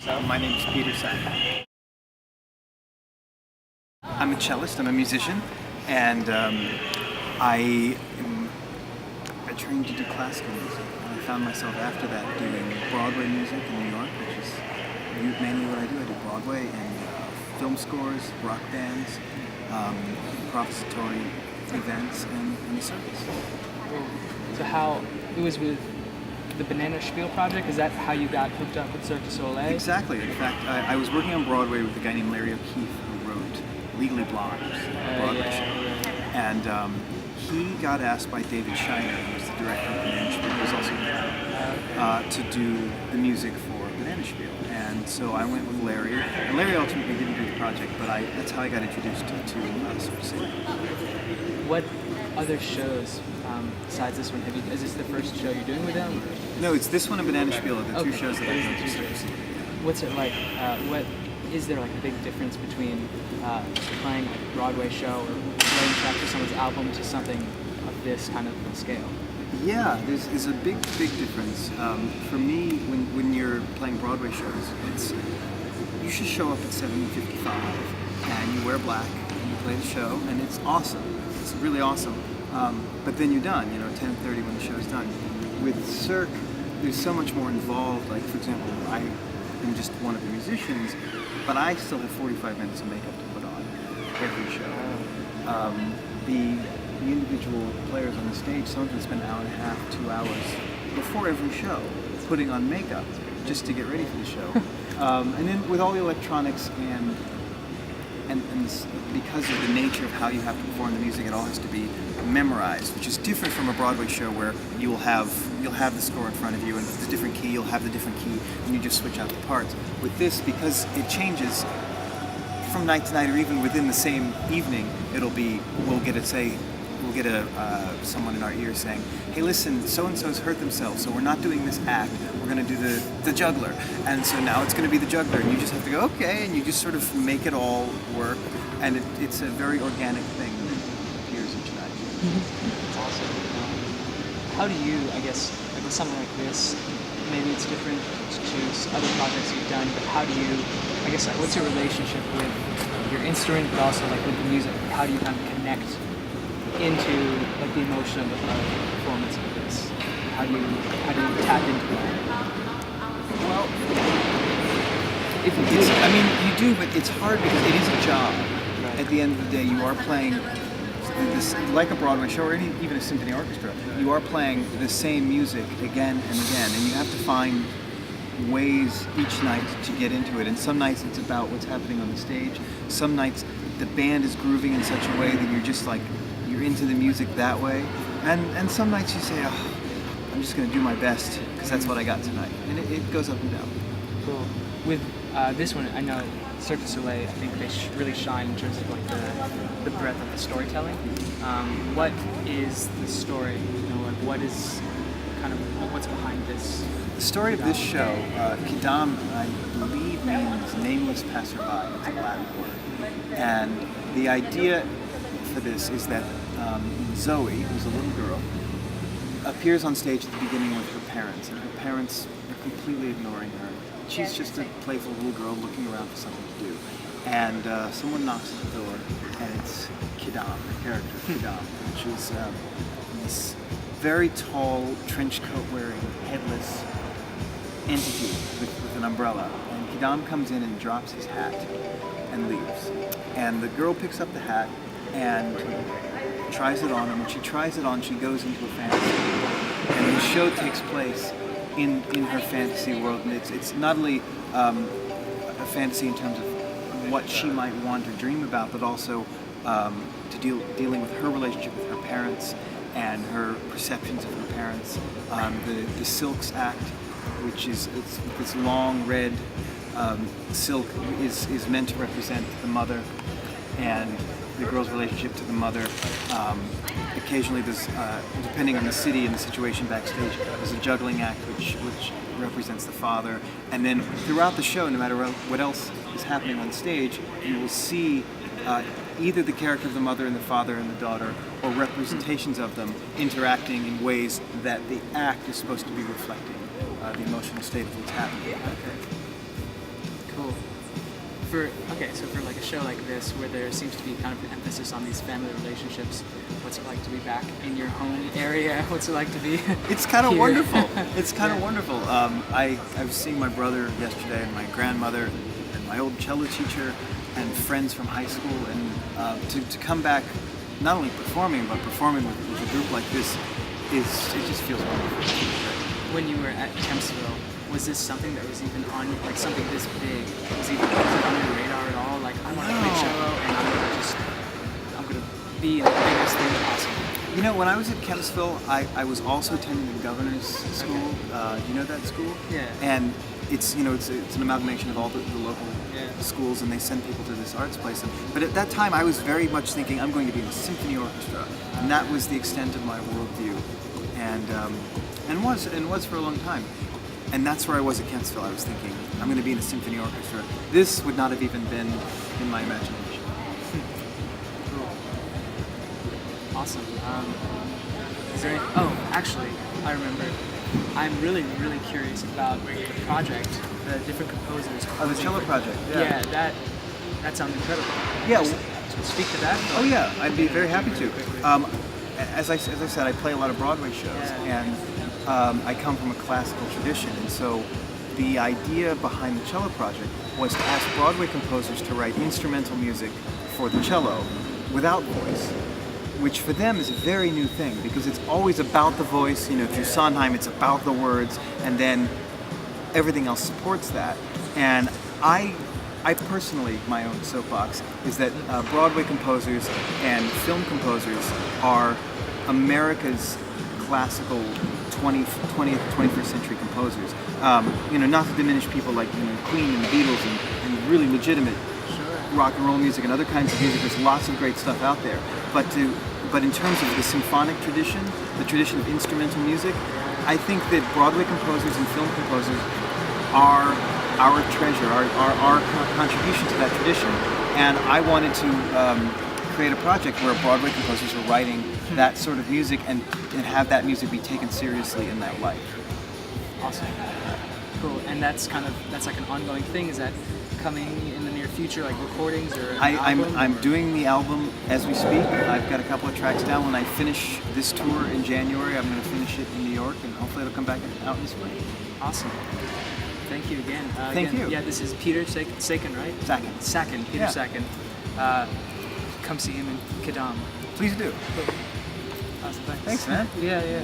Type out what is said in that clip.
My name is Peter Sachon. I'm a cellist, I'm a musician, and I trained to do classical music. And I found myself after that doing Broadway music in New York, which is mainly what I do. I do Broadway and film scores, rock bands, improvisatory events, and the circus. So how, it was with the Banana Spiel project, is that how you got hooked up with Cirque du Soleil? Exactly. In fact, I was working on Broadway with a guy named Larry O'Keefe who wrote Legally Blonde, a Broadway show. And he got asked by David Shiner, who was the director of Banana Spiel, who was also in the crowd, to do the music for Banana Spiel. And so I went with Larry. And Larry ultimately didn't do the project, but that's how I got introduced to Cirque du Soleil. What other shows besides this one is this the first show you're doing with them? No, it's this one and Banana Spiel are the two shows that I've done to Cirque du Soleil. What's it like? What is there like a big difference between playing a Broadway show or writing tracks for someone's album to something of this kind of scale? Yeah, there's a big difference. For me, when you're playing Broadway shows, you should show up at 7:55 and you wear black and you play the show and it's awesome. It's really awesome. But then you're done, 10:30 when the show's done. With Cirque, there's so much more involved. Like, for example, I am just one of the musicians, but I still have 45 minutes of makeup to put on every show. The individual players on the stage, some of them spend an hour and a half, 2 hours before every show putting on makeup just to get ready for the show. And then with all the electronics and because of the nature of how you have to perform the music, it all has to be memorized, which is different from a Broadway show where you'll have the score in front of you, and if it's a different key, you'll have the different key, and you just switch out the parts. With this, because it changes from night to night, or even within the same evening, we'll get someone in our ear saying, "Hey, listen, so and so's hurt themselves, so we're not doing this act. We're going to do the juggler, and so now it's going to be the juggler." And you just have to go, okay, and you just sort of make it all work, and it's a very organic thing that appears each night. That's awesome. How do you, I guess, like with something like this, maybe it's different to other projects you've done, but how do you, I guess, like, what's your relationship with your instrument, but also like with the music? How do you kind of connect into like the emotion of a performance like this? How do you tap into that? Well, you do, but it's hard because it is a job. Right. At the end of the day, you are playing this, like a Broadway show or even a symphony orchestra. You are playing the same music again and again, and you have to find ways each night to get into it. And some nights it's about what's happening on the stage. Some nights the band is grooving in such a way that you're just like, you're into the music that way. And some nights you say, oh, I'm just going to do my best because that's what I got tonight. And it goes up and down. Cool. With this one, I know Cirque du Soleil, I think they really shine in terms of like the breadth of the storytelling. What is the story? What's behind this? The story of this show, Quidam, I believe means nameless passerby. It's a Latin word. And the idea for this is that Zoe, who's a little girl, appears on stage at the beginning with her parents, and her parents are completely ignoring her. She's just a playful little girl looking around for something to do. And someone knocks at the door, and it's Quidam, the character Quidam, which is this very tall, trench coat wearing, headless entity with an umbrella. And Quidam comes in and drops his hat and leaves. And the girl picks up the hat and tries it on, and when she tries it on, she goes into a fantasy. And the show takes place in her fantasy world, and it's not only a fantasy in terms of what she might want or dream about, but also dealing with her relationship with her parents and her perceptions of her parents. The Silks Act, which is this long red silk, is meant to represent the mother and the girl's relationship to the mother. Occasionally there's, depending on the city and the situation backstage, there's a juggling act which represents the father. And then throughout the show, no matter what else is happening on stage, you will see either the character of the mother and the father and the daughter, or representations of them interacting in ways that the act is supposed to be reflecting the emotional state of what's happening. So for like a show like this, where there seems to be kind of an emphasis on these family relationships, what's it like to be back in your home area? What's it like to be? It's kind of here? wonderful. It's kind of Yeah. wonderful. I was seeing my brother yesterday, and my grandmother, and my old cello teacher, and friends from high school, and to come back, not only performing but performing with a group like this, it just feels wonderful. When you were at Kempsville, was this something that was even on, like something this big, was it on your radar at all? Like, I want to play cello, and I'm gonna be in the biggest thing possible. You know, when I was at Kempsville, I was also attending the governor's school. You know that school? Yeah. And it's an amalgamation of all the local Yeah. schools, and they send people to this arts place. But at that time, I was very much thinking I'm going to be in a symphony orchestra, and that was the extent of my worldview, and was for a long time. And that's where I was at Kempsville. I was thinking I'm going to be in a symphony orchestra. This would not have even been in my imagination. Cool. Awesome. Is there any, actually, I remember. I'm really, really curious about the project, the different composers. Oh, the cello project. Yeah, that sounds incredible. Yeah. Just speak to that. Oh yeah, I'd be very happy to. Quickly. As I said, I play a lot of Broadway shows, Yeah. and I come from a classical tradition, and so the idea behind the cello project was to ask Broadway composers to write instrumental music for the cello without voice, which for them is a very new thing because it's always about the voice. You know, through Sondheim, it's about the words, and then everything else supports that. And I personally, my own soapbox is that Broadway composers and film composers are America's classical 20th, 21st century composers. Not to diminish people like Queen and the Beatles and really legitimate rock and roll music and other kinds of music. There's lots of great stuff out there. But in terms of the symphonic tradition, the tradition of instrumental music, I think that Broadway composers and film composers are our treasure, our contribution to that tradition. And I wanted to create a project where Broadway composers are writing that sort of music and have that music be taken seriously in that light. Awesome. Cool. And that's like an ongoing thing. Is that coming in the near future, like recordings or an album, I'm or? doing the album as we speak. I've got a couple of tracks down. When I finish this tour in January, I'm going to finish it in New York, and hopefully it'll come back out in the spring. Awesome. Thank you again. Thank you. Yeah, this is Peter Sachon, right? Sachon. Peter Yeah. Sachon. Come see him in Quidam. Please do. Awesome, Thanks, man. Yeah.